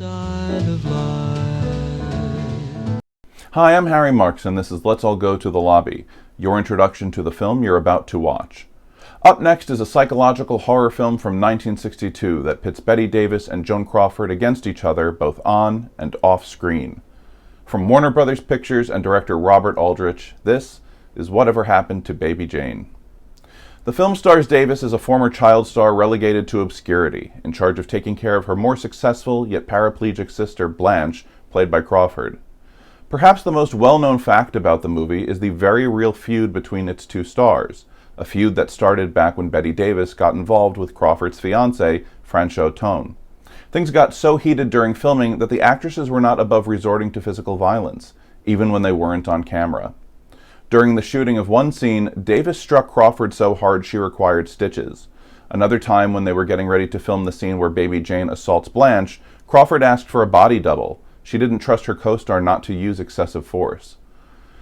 side of life. Hi, I'm Harry Marks, and this is Let's All Go to the Lobby, your introduction to the film you're about to watch. Up next is a psychological horror film from 1962 that pits Bette Davis and Joan Crawford against each other both on and off screen. From Warner Brothers Pictures and director Robert Aldrich, this is Whatever Happened to Baby Jane. The film stars Davis as a former child star relegated to obscurity, in charge of taking care of her more successful yet paraplegic sister Blanche, played by Crawford. Perhaps the most well-known fact about the movie is the very real feud between its two stars, a feud that started back when Bette Davis got involved with Crawford's fiancé, Franchot Tone. Things got so heated during filming that the actresses were not above resorting to physical violence, even when they weren't on camera. During the shooting of one scene, Davis struck Crawford so hard she required stitches. Another time, when they were getting ready to film the scene where Baby Jane assaults Blanche, Crawford asked for a body double. She didn't trust her co-star not to use excessive force.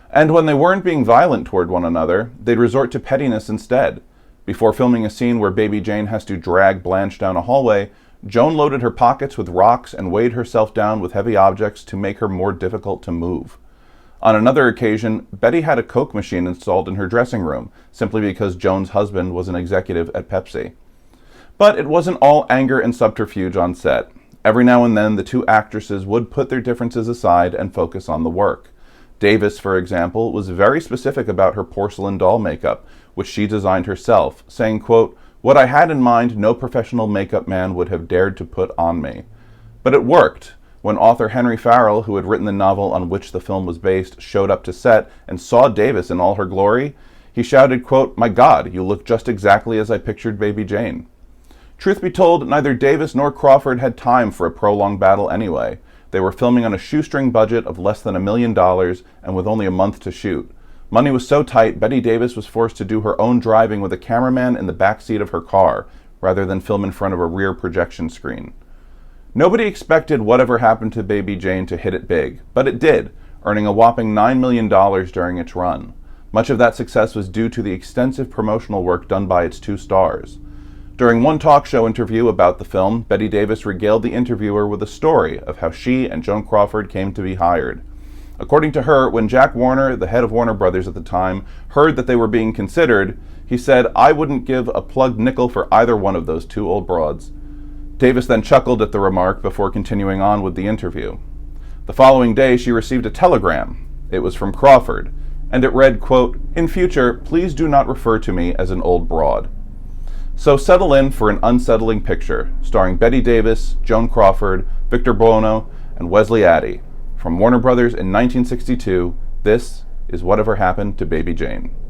And when they weren't being violent toward one another, they'd resort to pettiness instead. Before filming a scene where Baby Jane has to drag Blanche down a hallway, Joan loaded her pockets with rocks and weighed herself down with heavy objects to make her more difficult to move. On another occasion, Betty had a Coke machine installed in her dressing room, simply because Joan's husband was an executive at Pepsi. But it wasn't all anger and subterfuge on set. Every now and then, the two actresses would put their differences aside and focus on the work. Davis, for example, was very specific about her porcelain doll makeup, which she designed herself, saying, quote, "What I had in mind, no professional makeup man would have dared to put on me." But it worked. When author Henry Farrell, who had written the novel on which the film was based, showed up to set and saw Davis in all her glory, he shouted, quote, "My God, you look just exactly as I pictured Baby Jane." Truth be told, neither Davis nor Crawford had time for a prolonged battle anyway. They were filming on a shoestring budget of less than $1 million and with only a month to shoot. Money was so tight, Bette Davis was forced to do her own driving with a cameraman in the back seat of her car, rather than film in front of a rear projection screen. Nobody expected Whatever Happened to Baby Jane to hit it big, but it did, earning a whopping $9 million during its run. Much of that success was due to the extensive promotional work done by its two stars. During one talk show interview about the film, Bette Davis regaled the interviewer with a story of how she and Joan Crawford came to be hired. According to her, when Jack Warner, the head of Warner Brothers at the time, heard that they were being considered, he said, "I wouldn't give a plugged nickel for either one of those two old broads." Davis then chuckled at the remark before continuing on with the interview. The following day, she received a telegram. It was from Crawford, and it read, quote, "In future, please do not refer to me as an old broad." So settle in for an unsettling picture, starring Bette Davis, Joan Crawford, Victor Buono, and Wesley Addy. From Warner Brothers in 1962, this is Whatever Happened to Baby Jane.